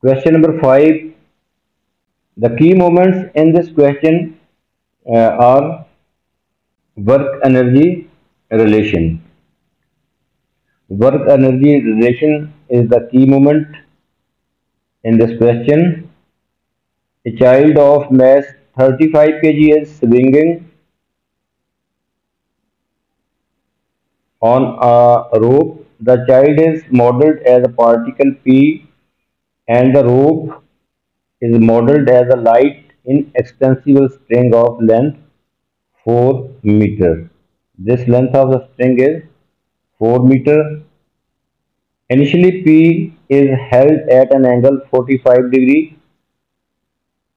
Question number 5. The key moments in this question are work energy relation. Work energy relation is the key moment in this question. A child of mass 35 kg is swinging on a rope. The child is modeled as a particle P and the rope is modeled as a light inextensible string of length 4 meter. This length of the string is 4 meter. Initially P is held at an angle 45 degree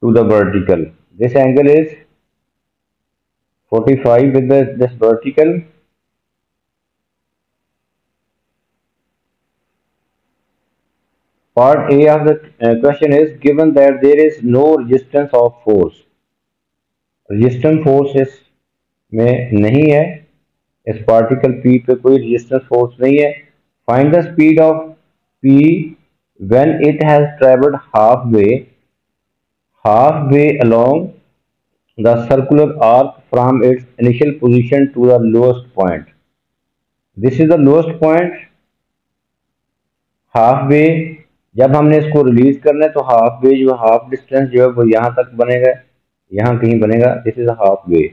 to the vertical. This angle is 45 with this vertical. Part A of the question is given that there is no resistance of force. Resistance force इसमें नहीं है, इस particle P पे कोई resistance force नहीं है. Find the speed of P when it has traveled halfway along the circular arc from its initial position to the lowest point. This is the lowest point. Halfway जब हमने इसको release करना है तो halfway जो half distance जो है वो यहाँ तक बनेगा, यहाँ कहीं बनेगा. This is halfway.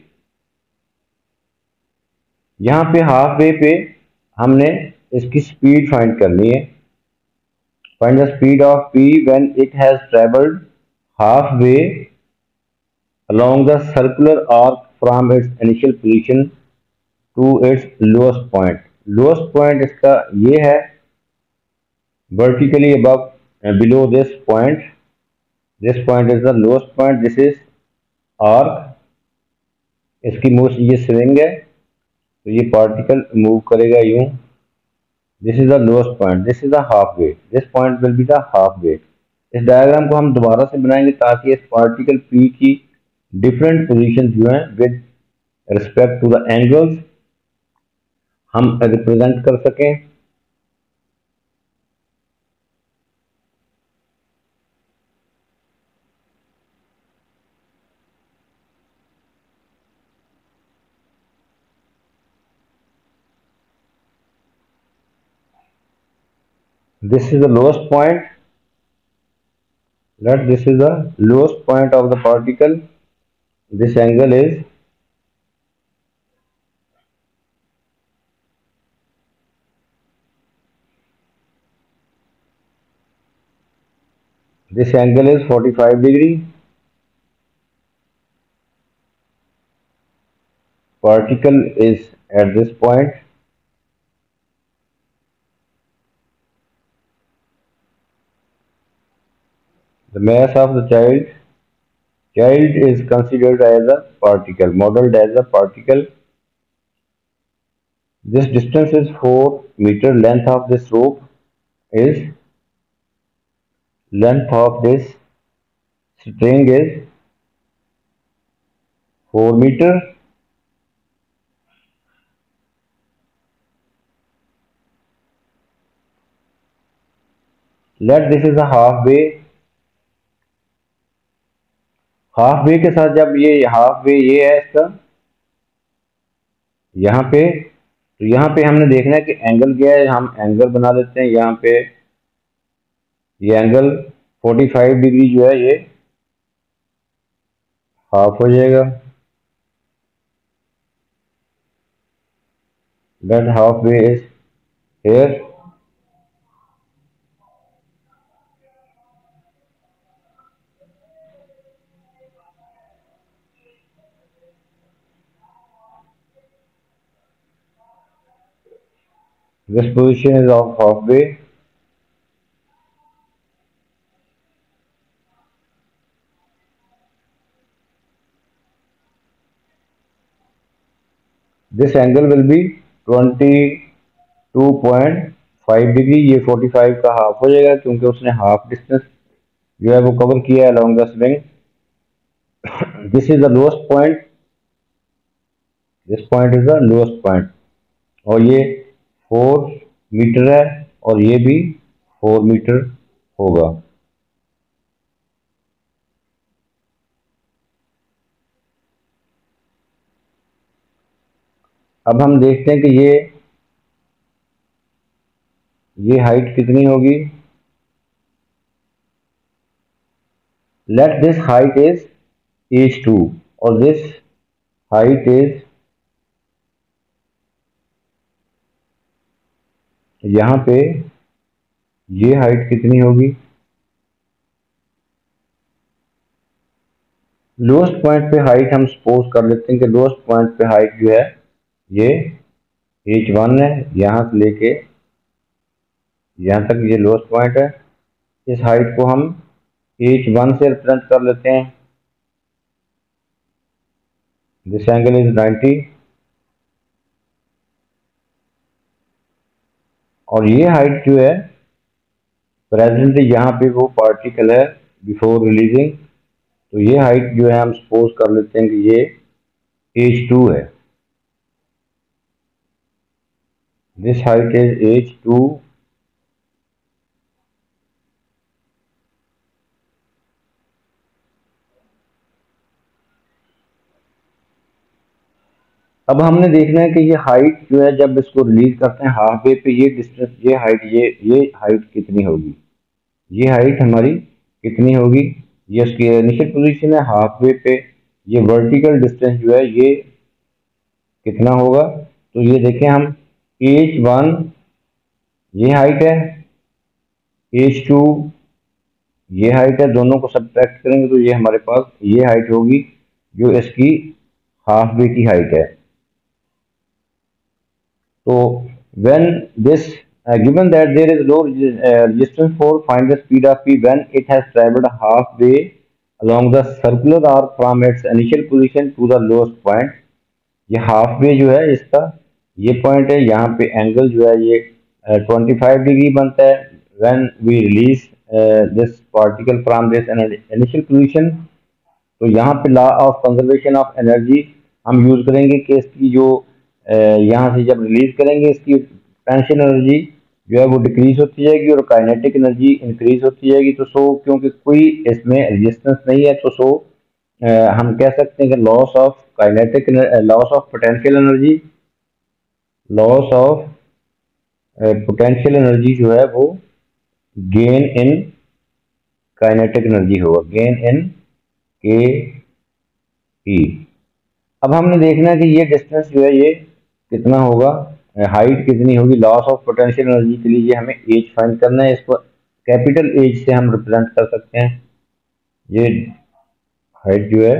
यहाँ पे halfway पे हमने इसकी स्पीड फाइंड करनी है. Find the speed of P when it has traveled halfway along the circular arc from its initial position to its lowest point. Lowest point इसका ये है, vertically above below this point. This point is the lowest point. This is arc. इसकी most ये swing है तो ये particle move करेगा यूं. This is the lowest point. This is the half way. This point will be the half way. इस diagram को हम दोबारा से बनाएंगे ताकि इस पार्टिकल P की डिफरेंट पोजीशन जो हैं with respect to the angles हम रिप्रेजेंट कर सकें. This is the lowest point. This is the lowest point of the particle. This angle is this angle is 45 degree. Particle is at this point. The mass of the child is considered as a particle, modeled as a particle. This distance is 4 meter. Length of this rope is length of this string is 4 meter. Let this is a halfway. Halfway के साथ जब ये halfway ये है इसका यहाँ पे, तो यहाँ पे हमने देखना है कि एंगल क्या है. हम एंगल बना लेते हैं. यहाँ पे ये एंगल 45 डिग्री जो है ये हाफ हो जाएगा. That halfway is here. This position is of halfway. This angle will be 22.5 degree. ये 45 का हाफ हो जाएगा क्योंकि उसने हाफ डिस्टेंस जो है वो कवर किया है along the string. This is the lowest point. This point is the lowest point, और ये 4 मीटर है और ये भी 4 मीटर होगा। अब हम देखते हैं कि ये हाइट कितनी होगी। Let this height is h2 और दिस हाइट इज, यहाँ पे ये हाइट कितनी होगी। लोएस्ट पॉइंट पे हाइट हम सपोज कर लेते हैं कि लोएस्ट पॉइंट पे हाइट जो है ये h1 है, यहाँ से लेके यहाँ तक ये लोएस्ट पॉइंट है। इस हाइट को हम h1 से रिप्रेजेंट कर लेते हैं। दिस एंगल इज 90 और ये हाइट जो है प्रेजेंटली यहाँ पे वो पार्टिकल है बिफोर रिलीजिंग, तो ये हाइट जो है हम सपोज कर लेते हैं कि ये h2 है। This height is h2। अब हमने देखना है कि ये हाइट जो है जब इसको रिलीज करते हैं हाफ वे पे, ये डिस्टेंस, ये हाइट, ये हाइट कितनी होगी, ये हाइट हमारी कितनी होगी। ये उसकी इनिशियल पोजीशन है, हाफ वे पे ये वर्टिकल डिस्टेंस जो है ये कितना होगा। तो ये देखें हम h1 ये हाइट है, h2 ये हाइट है, दोनों को सब्ट्रैक्ट करेंगे तो ये हमारे पास ये हाइट होगी जो इसकी हाफ वे की हाइट है। So when this given that there is low resistance force, find the speed of p when it has traveled halfway along the circular arc from its initial position to the lowest point। ये half way जो है इसका ये point है, यहाँ पे angle जो है ये 25 डिग्री बनता है when we release this particle from this initial position। तो यहाँ पे law of conservation of energy हम यूज करेंगे कि इसकी जो यहाँ से जब रिलीज करेंगे इसकी पोटेंशियल एनर्जी जो है वो डिक्रीज होती जाएगी और काइनेटिक एनर्जी इंक्रीज होती जाएगी। तो सो क्योंकि कोई इसमें रेजिस्टेंस नहीं है तो सो हम कह सकते हैं कि loss of kinetic, loss of potential energy, loss of potential energy जो है वो गेन इन काइनेटिक एनर्जी होगा, गेन इन के ई। अब हमने देखना है कि ये डिस्टेंस जो है ये कितना होगा, हाइट कितनी होगी। लॉस ऑफ पोटेंशियल एनर्जी के लिए हमें एज फाइंड करना है, इसको कैपिटल एज से हम रिप्रेजेंट कर सकते हैं। ये हाइट जो है,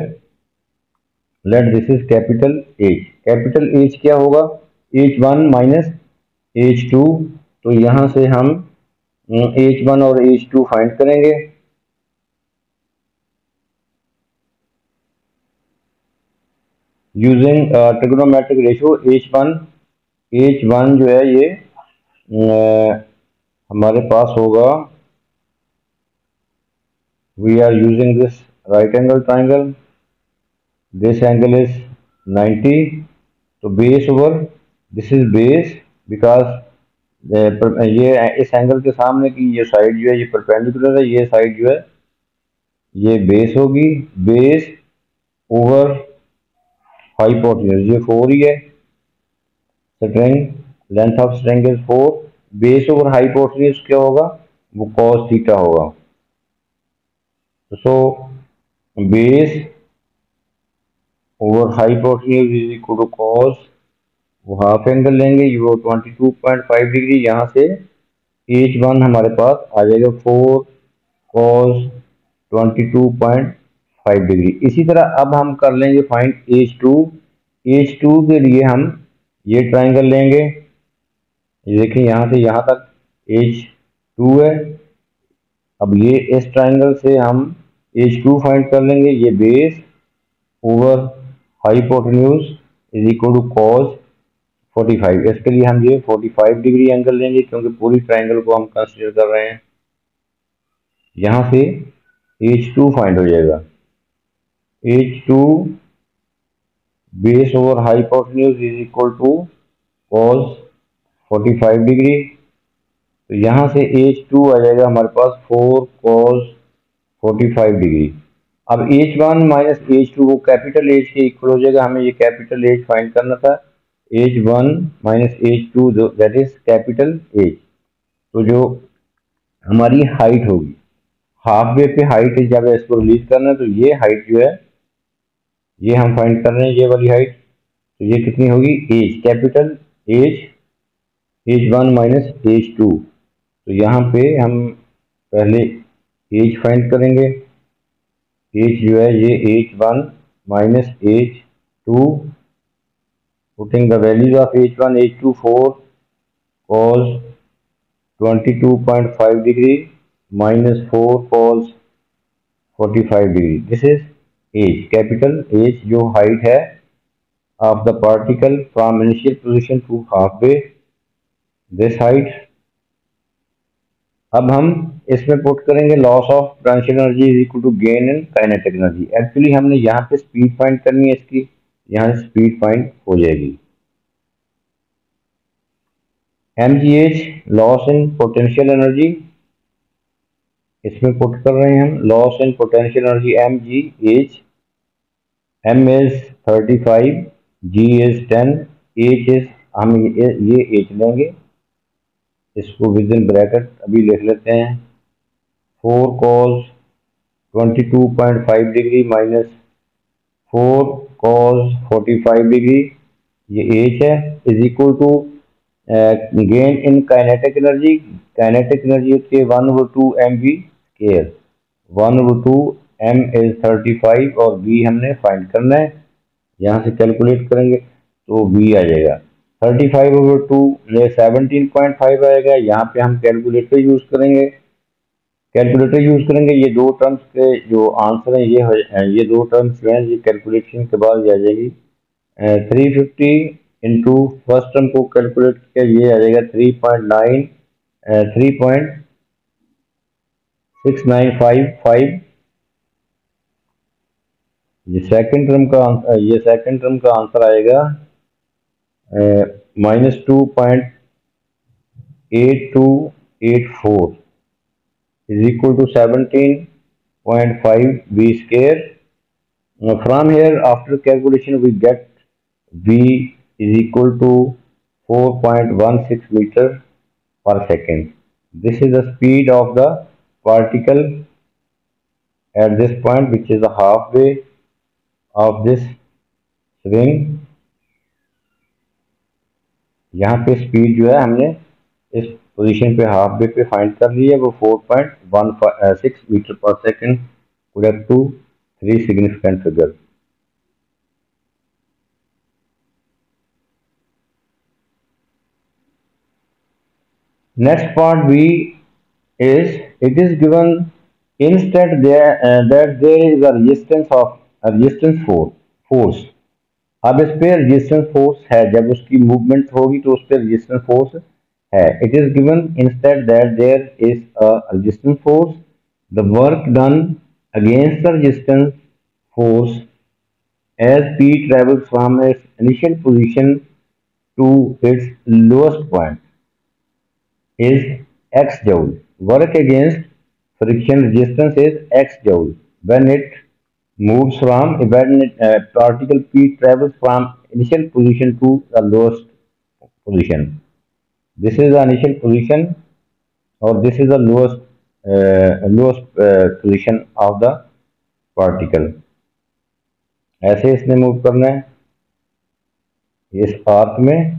let this is capital H. Capital H क्या होगा, h1 माइनस h2। तो यहाँ से हम h1 और h2 फाइंड करेंगे। यूजिंग ट्रिग्नोमेट्रिक रेशियो h1 जो है ये हमारे पास होगा, we are using this right angle triangle, this angle is 90। तो base over this is base because ये इस एंगल के सामने की ये साइड जो है ये परपेंडिकुलर है, ये साइड जो है ये बेस होगी। बेस ओवर हाइपोटेन्यूज, ये 4 ही है। String length of string is 4। Base over hypotenuse क्या होगा, वो cos थीटा होगा। So base over hypotenuse is equal to cos, वो हाफ एंगल लेंगे ये वो 22.5 डिग्री। यहाँ से h1 हमारे पास आ जाएगा 4 cos 22.5 डिग्री। इसी तरह अब हम कर लेंगे फाइंड h2। h2 के लिए हम ये ट्राइंगल लेंगे, ये देखिए यहाँ से यहाँ तक h2 है। अब ये इस ट्राइंगल से हम h2 फाइंड कर लेंगे। ये base over hypotenuse is equal to cos 45। इसके लिए हम ये 45 डिग्री एंगल लेंगे क्योंकि पूरी ट्राइंगल को हम कंसीडर कर रहे हैं। यहाँ से h2 फाइंड हो जाएगा। h2 base over hypotenuse is equal to cos 45 degree. तो यहाँ से H2 आ जाएगा हमारे पास 4 cos 45 डिग्री। अब H1 माइनस H2 वो कैपिटल H के इक्वल हो जाएगा, हमें ये कैपिटल H फाइंड करना था। H1 minus H2 that is capital H। तो जो हमारी हाइट होगी, हाफ वे पे हाइट जब इसको रिलीज करना है तो ये हाइट जो है ये हम फाइंड कर रहे हैं, ये वाली हाइट। तो ये कितनी होगी, H capital H, H1 minus H2। तो यहाँ पे हम पहले H फाइंड करेंगे। H जो है ये H1 minus H2, putting the values of H1 H2 4 cos 22.5 degree minus 4 cos 45 degree. This is H capital H जो हाइट है of the particle from initial position to half way, this height. अब हम इसमें put करेंगे loss of potential energy is equal to gain in kinetic energy. Actually हमने यहाँ पे speed find करनी है इसकी, यहाँ स्पीड फाइंड हो जाएगी। mgh loss in potential energy, इसमें पुट कर रहे हैं हम loss in potential energy mgh। m is 35, g is 10, h is हम ये h लेंगे, इसको विद इन ब्रैकेट अभी लिख लेते हैं। 4 cos 22.5 degree minus 4 cos 45 degree, ये H है, is equal to gain in kinetic energy. Kinetic energy होती है 1/2 mv स्क्वायर, 1/2 m इज 35 और v हमने फाइंड करना है। यहाँ से कैलकुलेट करेंगे तो v आ जाएगा 35/2 में 17.5 आएगा। यहाँ पे हम कैलकुलेटर यूज करेंगे, ये दो टर्म्स के जो आंसर हैं ये दो टर्म्स जो हैं ये कैलकुलेशन के बाद आ जाएगी। 350 इंटू फर्स्ट टर्म को कैलकुलेट किया, ये आ जाएगा 3.6955। ये सेकंड टर्म का आंसर आएगा -2.8284 is equal to 17.5 v square. From here, after calculation, we get v is equal to 4.16 meter per second. This is the speed of the particle at this point, which is the halfway of this swing. यहाँ पे speed जो है हमने इस position पे half way पे find कर ली है, वो 4.16 मीटर पर second. Correct to 3 significant figure. Next part B is it is given instead that there is a resistance force। अब इस पे रेजिस्टेंस फोर्स है, जब उसकी मूवमेंट होगी तो उस पर रेजिस्टेंस फोर्स है। It is given instead that there is a resistance force, the work done against the resistance force as P travels from its initial position to its lowest point is x joule. Work against friction resistance is x joule when it moves from when particle P travels from initial position to the lowest position. This is the initial position or this is the lowest position of the particle। ऐसे इसने move करना है इस arc में।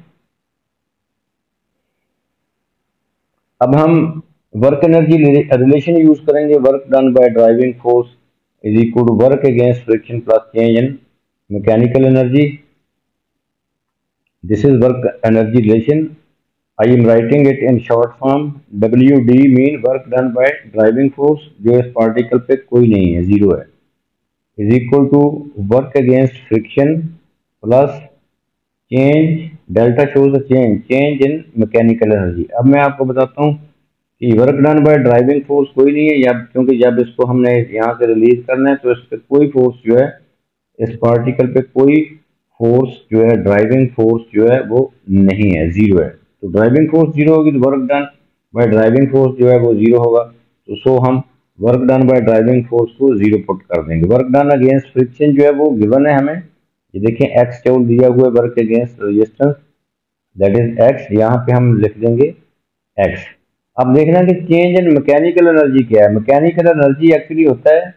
अब हम work energy relation use करेंगे। Work done by driving force is equal to work against friction plus change in mechanical energy. This is work energy relation. I am writing it in short form. WD mean work done by driving force, जो इस particle पे कोई नहीं है, zero है, is equal to work against friction plus change, delta shows the change in mechanical energy। अब मैं आपको बताता हूँ कि work done by driving force कोई नहीं है, या क्योंकि जब इसको हमने यहाँ से रिलीज करना है तो इस पर कोई फोर्स जो है, इस पार्टिकल पे कोई फोर्स जो है, ड्राइविंग फोर्स जो है वो नहीं है, जीरो है। तो ड्राइविंग फोर्स जीरो होगी तो work done by driving force जो है वो जीरो होगा। तो सो हम work done by driving force को जीरो पुट कर देंगे। वर्क डन अगेंस्ट फ्रिक्शन जो है वो गिवन है हमें, ये देखें एक्स जूल दिया हुआ है work against resistance, that is x, यहाँ पे हम लिख देंगे एक्स। अब देखना कि चेंज इन मैकेनिकल एनर्जी क्या है। मैकेनिकल एनर्जी एक्चुअली होता है,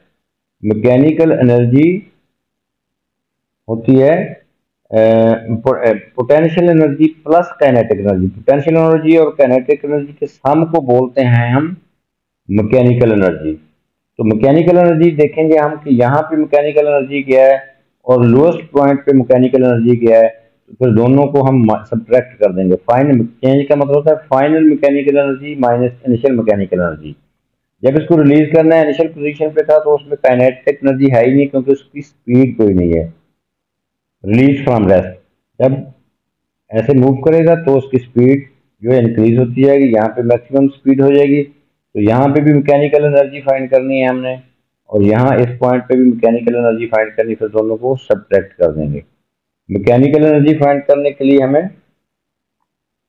मैकेनिकल एनर्जी होती है potential energy plus kinetic energy. Potential energy और काइनेटिक एनर्जी के सम को बोलते हैं हम मैकेनिकल एनर्जी। तो मैकेनिकल एनर्जी देखेंगे हम कि यहाँ पे मैकेनिकल एनर्जी क्या है और लोएस्ट पॉइंट पे मैकेनिकल एनर्जी क्या है, तो फिर दोनों को हम सब्ट्रैक्ट कर देंगे। फाइनल चेंज का मतलब होता है final mechanical energy minus initial mechanical energy. जब इसको रिलीज करना है इनिशियल पोजीशन पे था तो उसमें काइनेटिक एनर्जी है ही नहीं, क्योंकि उसकी स्पीड कोई नहीं है। रिलीज फ्रॉम रेस्ट, जब ऐसे मूव करेगा तो उसकी स्पीड जो है इंक्रीज होती जाएगी, यहाँ पे मैक्सिमम स्पीड हो जाएगी। तो यहाँ पे भी मैकेनिकल एनर्जी फाइंड करनी है हमने, और यहाँ इस पॉइंट पे भी मैकेनिकल एनर्जी फाइंड करनी, फिर दोनों को सब्ट्रैक्ट कर देंगे। मैकेनिकल एनर्जी फाइंड करने के लिए हमें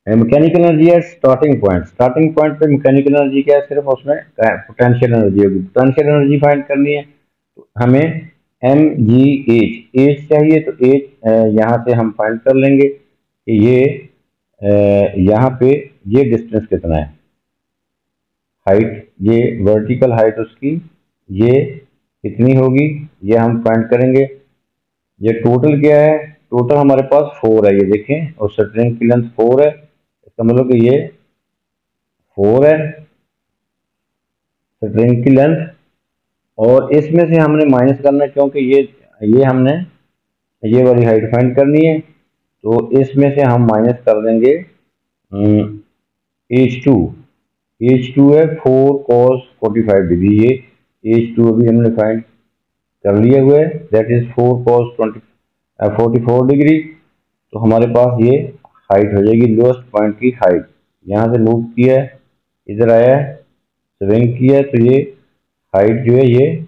मैकेनिकल एनर्जी है स्टार्टिंग पॉइंट, स्टार्टिंग पॉइंट पे मैकेनिकल एनर्जी क्या है, सिर्फ उसमें पोटेंशियल एनर्जी होगी। पोटेंशियल एनर्जी फाइंड करनी है तो हमें एम जी एच एच चाहिए, तो एच यहाँ से हम फाइंड कर लेंगे कि ये यहाँ पे ये डिस्टेंस कितना है, हाइट, ये वर्टिकल हाइट उसकी ये कितनी होगी, ये हम फाइंड करेंगे। ये टोटल क्या है, टोटल हमारे पास 4 है, ये देखें, और स्ट्रिंग की लेंथ 4 है, इसका मतलब कि ये 4 है स्ट्रिंग की लेंथ। और इसमें से हमने माइनस करना है, क्योंकि ये हमने ये वाली हाइट फाइंड करनी है, तो इसमें से हम माइनस कर देंगे H2। H2 है 4 cos 45 डिग्री, ये H2 अभी हमने फाइंड कर लिया हुआ है, दैट इज 4 cos 44 डिग्री। तो हमारे पास ये हाइट हो जाएगी, लोएस्ट पॉइंट की हाइट। यहाँ से मूव किया है, इधर आया है, स्विंग किया है, तो ये हाइट जो है ये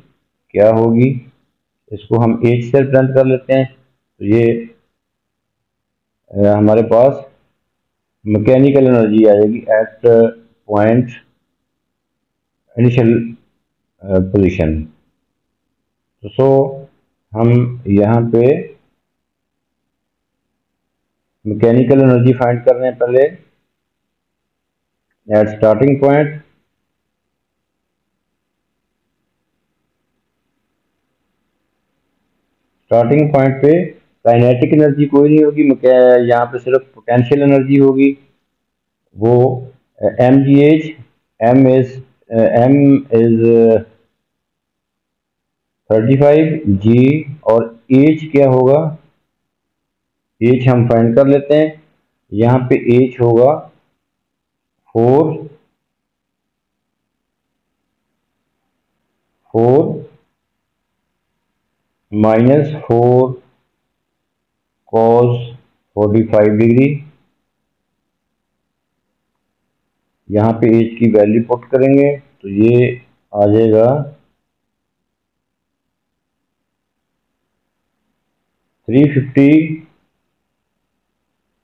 क्या होगी, इसको हम H से रिप्रेजेंट कर लेते हैं। तो ये हमारे पास मैकेनिकल एनर्जी आ जाएगी एट पॉइंट इनिशियल पोजीशन। तो सो हम यहाँ पे मैकेनिकल एनर्जी फाइंड कर रहे हैं पहले at starting point. Starting point पे काइनेटिक एनर्जी कोई नहीं होगी, यहाँ पे सिर्फ पोटेंशियल एनर्जी होगी, वो M G H, M is 35 G, और एच क्या होगा, एच हम फाइंड कर लेते हैं। यहाँ पे एच होगा 4 माइनस 4 cos 45 डिग्री। यहाँ पे एच की वैल्यू पुट करेंगे तो ये आ जाएगा 350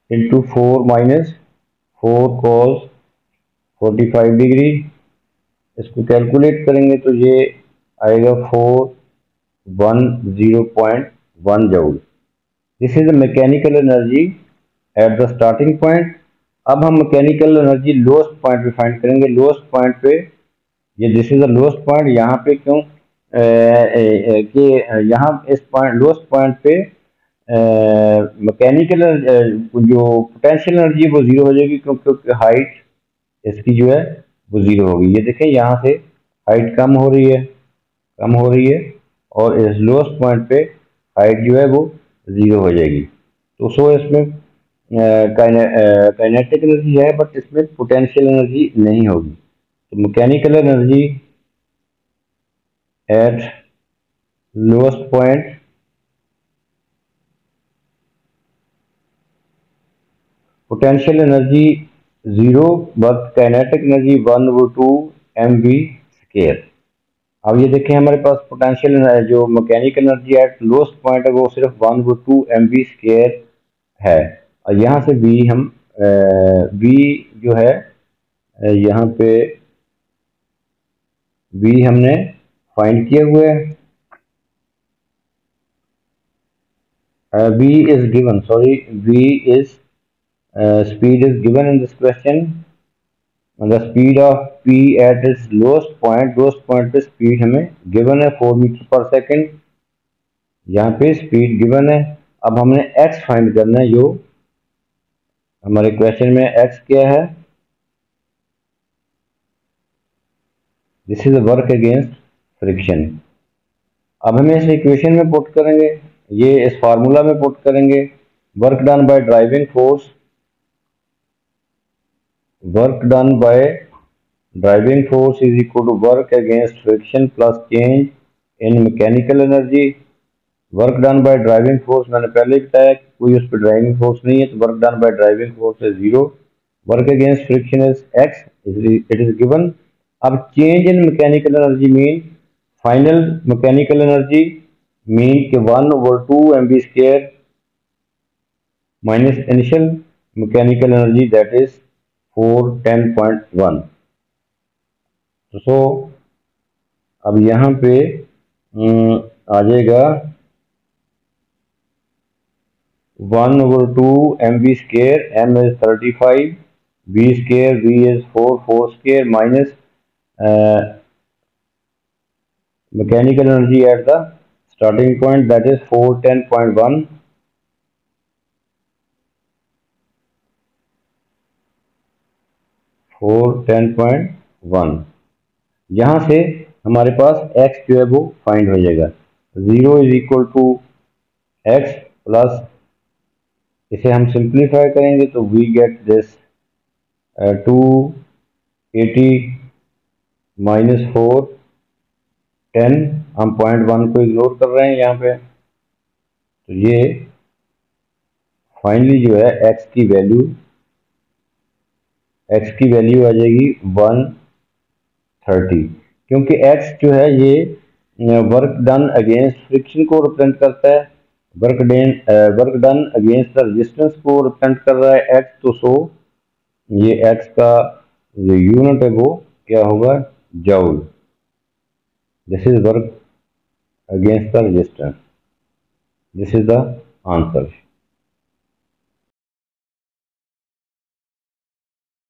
इंटू 4 माइनस 4 cos 45 डिग्री। इसको कैलकुलेट करेंगे तो ये आएगा 410.1 joule. This is the mechanical energy at the starting point. अब हम मैकेनिकल एनर्जी लोएस्ट पॉइंट पे फाइंड करेंगे। लोएस्ट पॉइंट पे ये this is the lowest point, यहाँ पे क्यों कि यहाँ इस पॉइंट लोएस्ट पॉइंट पे मैकेनिकल जो पोटेंशियल एनर्जी वो जीरो हो जाएगी, क्योंकि हाइट इसकी जो है वो जीरो होगी। ये देखें यहाँ से हाइट कम हो रही है, कम हो रही है, और इस लोएस्ट पॉइंट पे हाइट जो है वो जीरो हो जाएगी। तो सो इसमें काइनेटिक एनर्जी है बट इसमें पोटेंशियल एनर्जी नहीं होगी। तो mechanical energy at lowest point potential energy 0 but kinetic energy 1/2 mv square. अब ये देखें हमारे पास पोटेंशियल जो mechanical energy at lowest point है वो सिर्फ 1/2 MV² है। और यहाँ से बी जो है यहाँ पे बी हमने फाइंड किए हुए हैं। V is given, sorry, V is speed is given in this question. And the speed of P at its lowest point पे speed हमें given है 4 मीटर पर सेकेंड, यहाँ पे स्पीड गिवन है। अब हमने x फाइंड करना है, जो हमारे क्वेश्चन में x क्या है, this is work against friction. अब हमें इस इक्वेशन में पुट करेंगे, ये इस फार्मूला में पुट करेंगे। Work done by driving force, work done by driving force is equal to work against friction plus change in mechanical energy. Work done by driving force मैंने पहले ही बताया कि कोई उस पर ड्राइविंग फोर्स नहीं है, तो work done by driving force is 0। Work against friction is x, it is given. अब change in mechanical energy mean final mechanical energy mean के 1/2 MV² minus initial mechanical energy that is 410.1। तो अब यहाँ पे आ जाएगा 1/2 MV², M is 35, V², V is 4² minus mechanical energy at the starting point that is 410.1, 410.1। यहाँ से हमारे पास x जो है वो फाइंड हो जाएगा। 0 is equal to x plus, इसे हम सिंप्लीफाई करेंगे तो वी गेट दिस 280 माइनस 410, हम 0.1 को इग्नोर कर रहे हैं यहाँ पे, तो ये फाइनली जो है x की वैल्यू आ जाएगी 130, क्योंकि x जो है ये वर्क डन अगेंस्ट फ्रिक्शन को रिप्रेजेंट करता है, work done against the resistance को रिप्रेजेंट कर रहा है x, तो सो ये x का जो यूनिट है वो क्या होगा, joule. This is work against the resistance, this is the answer.